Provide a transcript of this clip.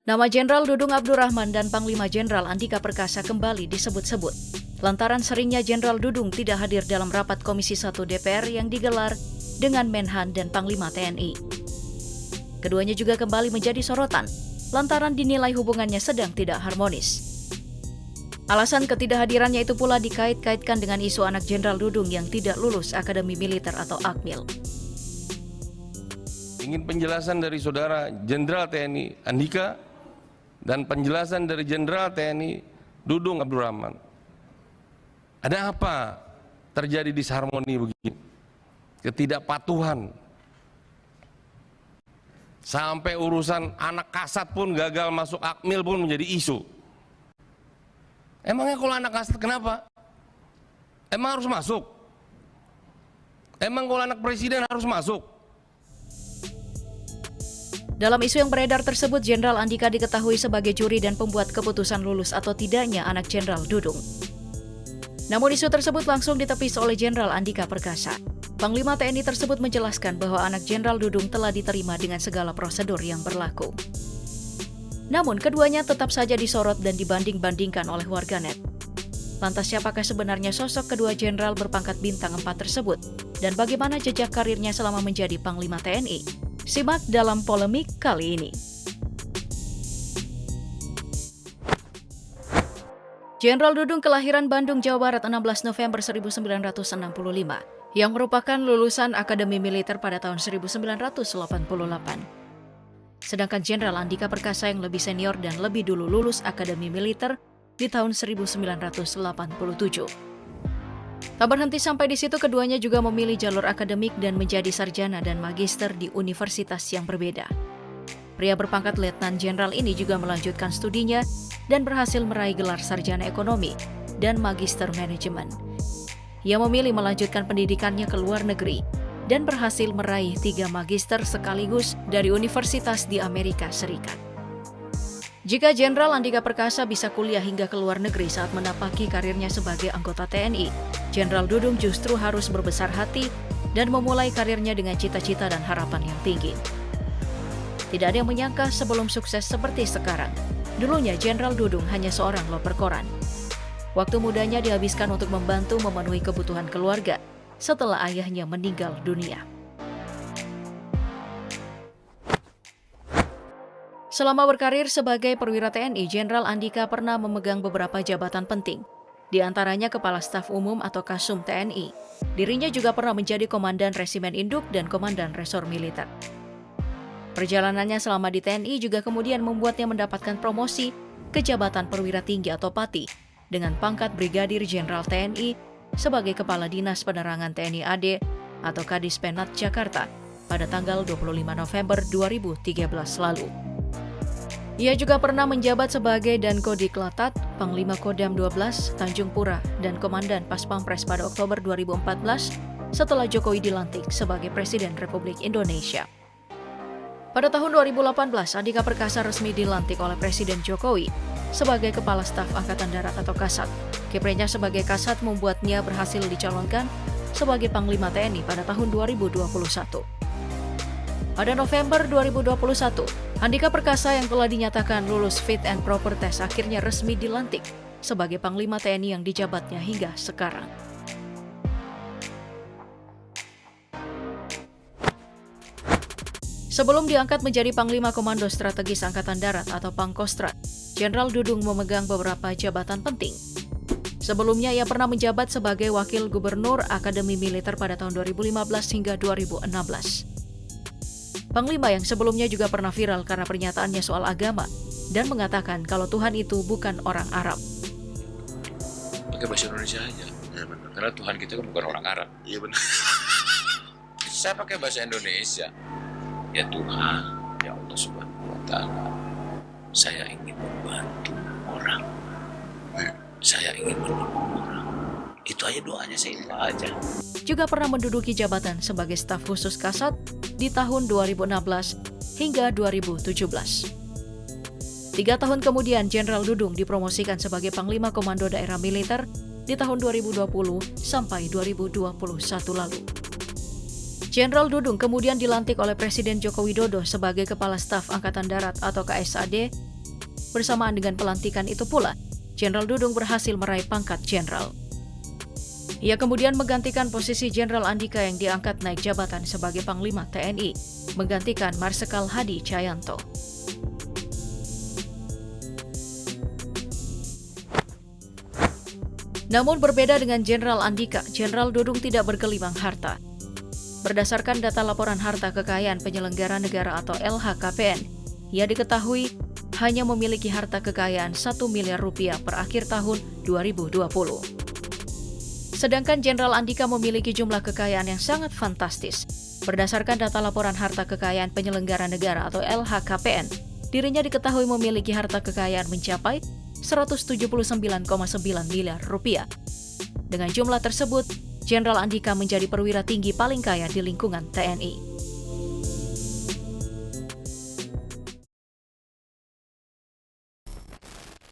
Nama Jenderal Dudung Abdurrahman dan Panglima Jenderal Andika Perkasa kembali disebut-sebut. Lantaran seringnya Jenderal Dudung tidak hadir dalam rapat Komisi 1 DPR yang digelar dengan Menhan dan Panglima TNI. Keduanya juga kembali menjadi sorotan, lantaran dinilai hubungannya sedang tidak harmonis. Alasan ketidakhadirannya itu pula dikait-kaitkan dengan isu anak Jenderal Dudung yang tidak lulus Akademi Militer atau Akmil. Ingin penjelasan dari Saudara Jenderal TNI Andika dan penjelasan dari Jenderal TNI Dudung Abdurrahman. Ada apa terjadi disharmoni begini? Ketidakpatuhan. Sampai urusan anak kasat pun gagal masuk Akmil pun menjadi isu. Emangnya kalau anak kasat kenapa? Emang harus masuk? Emang kalau anak presiden harus masuk? Dalam isu yang beredar tersebut, Jenderal Andika diketahui sebagai juri dan pembuat keputusan lulus atau tidaknya anak Jenderal Dudung. Namun isu tersebut langsung ditepis oleh Jenderal Andika Perkasa. Panglima TNI tersebut menjelaskan bahwa anak Jenderal Dudung telah diterima dengan segala prosedur yang berlaku. Namun keduanya tetap saja disorot dan dibanding-bandingkan oleh warganet. Lantas siapakah sebenarnya sosok kedua jenderal berpangkat bintang 4 tersebut? Dan bagaimana jejak karirnya selama menjadi Panglima TNI? Simak dalam polemik kali ini. Jenderal Dudung kelahiran Bandung, Jawa Barat 16 November 1965 yang merupakan lulusan Akademi Militer pada tahun 1988. Sedangkan Jenderal Andika Perkasa yang lebih senior dan lebih dulu lulus Akademi Militer di tahun 1987. Tak berhenti sampai di situ, keduanya juga memilih jalur akademik dan menjadi sarjana dan magister di universitas yang berbeda. Pria berpangkat Letnan Jenderal ini juga melanjutkan studinya dan berhasil meraih gelar sarjana ekonomi dan magister manajemen. Ia memilih melanjutkan pendidikannya ke luar negeri dan berhasil meraih 3 magister sekaligus dari universitas di Amerika Serikat. Jika Jenderal Andika Perkasa bisa kuliah hingga ke luar negeri saat menapaki karirnya sebagai anggota TNI, Jenderal Dudung justru harus berbesar hati dan memulai karirnya dengan cita-cita dan harapan yang tinggi. Tidak ada yang menyangka sebelum sukses seperti sekarang. Dulunya Jenderal Dudung hanya seorang loper koran. Waktu mudanya dihabiskan untuk membantu memenuhi kebutuhan keluarga setelah ayahnya meninggal dunia. Selama berkarir sebagai perwira TNI, Jenderal Andika pernah memegang beberapa jabatan penting, di antaranya Kepala Staf Umum atau Kasum TNI. Dirinya juga pernah menjadi Komandan Resimen Induk dan Komandan Resor Militer. Perjalanannya selama di TNI juga kemudian membuatnya mendapatkan promosi ke jabatan perwira tinggi atau Pati dengan pangkat Brigadir Jenderal TNI sebagai Kepala Dinas Penerangan TNI AD atau Kadis Penat Jakarta pada tanggal 25 November 2013 lalu. Ia juga pernah menjabat sebagai Danko Diklatat, Panglima Kodam 12, Tanjung Pura, dan Komandan Pas Pampres pada Oktober 2014 setelah Jokowi dilantik sebagai Presiden Republik Indonesia. Pada tahun 2018, Andika Perkasa resmi dilantik oleh Presiden Jokowi sebagai Kepala Staf Angkatan Darat atau Kasat. Kiprahnya sebagai Kasat membuatnya berhasil dicalonkan sebagai Panglima TNI pada tahun 2021. Pada November 2021, Andika Perkasa yang telah dinyatakan lulus fit and proper test akhirnya resmi dilantik sebagai Panglima TNI yang dijabatnya hingga sekarang. Sebelum diangkat menjadi Panglima Komando Strategis Angkatan Darat atau Pangkostrat, Jenderal Dudung memegang beberapa jabatan penting. Sebelumnya ia pernah menjabat sebagai Wakil Gubernur Akademi Militer pada tahun 2015 hingga 2016. Panglima yang sebelumnya juga pernah viral karena pernyataannya soal agama dan mengatakan kalau Tuhan itu bukan orang Arab. Pakai bahasa Indonesia aja. Ya, benar. Karena Tuhan kita kan bukan orang Arab. Iya benar. Saya pakai bahasa Indonesia. Ya Tuhan, ya Allah Subhanahu wa Ta'ala, saya ingin membantu orang. Saya ingin menolong orang. Itu aja doanya, saya itu aja. Juga pernah menduduki jabatan sebagai staf khusus Kasat di tahun 2016 hingga 2017. 3 tahun kemudian, Jenderal Dudung dipromosikan sebagai Panglima Komando Daerah Militer di tahun 2020 sampai 2021 lalu. Jenderal Dudung kemudian dilantik oleh Presiden Joko Widodo sebagai Kepala Staf Angkatan Darat atau KSAD Bersamaan dengan pelantikan itu pula, Jenderal Dudung berhasil meraih pangkat jenderal. Ia kemudian menggantikan posisi Jenderal Andika yang diangkat naik jabatan sebagai Panglima TNI, menggantikan Marsikal Hadi Cahyanto. Namun berbeda dengan Jenderal Andika, Jenderal Dudung tidak bergelimang harta. Berdasarkan data laporan harta kekayaan penyelenggara negara atau LHKPN, ia diketahui hanya memiliki harta kekayaan 1 miliar rupiah per akhir tahun 2020. Sedangkan Jenderal Andika memiliki jumlah kekayaan yang sangat fantastis. Berdasarkan data laporan harta kekayaan penyelenggara negara atau LHKPN, dirinya diketahui memiliki harta kekayaan mencapai 179,9 miliar rupiah. Dengan jumlah tersebut, Jenderal Andika menjadi perwira tinggi paling kaya di lingkungan TNI.